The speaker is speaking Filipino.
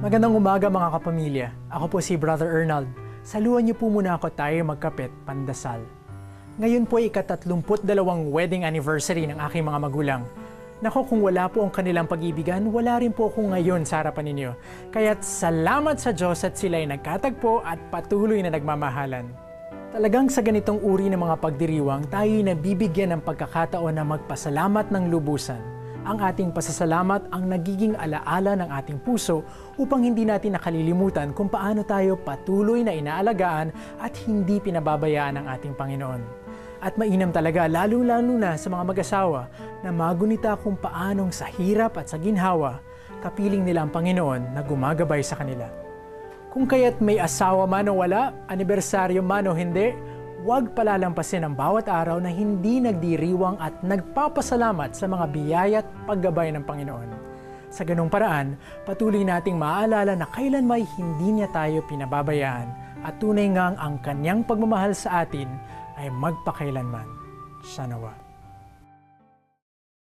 Magandang umaga mga kapamilya. Ako po si Brother Ernald. Saluhan niyo po muna ako tayo magkapit pandasal. Ngayon po ay ika-32 wedding anniversary ng aking mga magulang. Nako, kung wala po ang kanilang pag-ibigan, wala rin po ako ngayon sa harapan ninyo. Kaya't salamat sa Diyos at sila ay nagkatagpo at patuloy na nagmamahalan. Talagang sa ganitong uri ng mga pagdiriwang, tayo ay nabibigyan ng pagkakataon na magpasalamat ng lubusan. Ang ating pasasalamat ang nagiging alaala ng ating puso upang hindi natin nakalilimutan kung paano tayo patuloy na inaalagaan at hindi pinababayaan ng ating Panginoon. At mainam talaga, lalo-lalo na sa mga mag-asawa, na magunita kung paanong sa hirap at sa ginhawa, kapiling nila ang Panginoon na gumagabay sa kanila. Kung kaya't may asawa man o wala, anibersaryo man o hindi, huwag palalampasin ang bawat araw na hindi nagdiriwang at nagpapasalamat sa mga biyaya at paggabay ng Panginoon. Sa ganung paraan, patuloy nating maaalala na kailanmay hindi niya tayo pinababayaan at tunay ngang ang kanyang pagmamahal sa atin ay magpakailanman. Sana wa.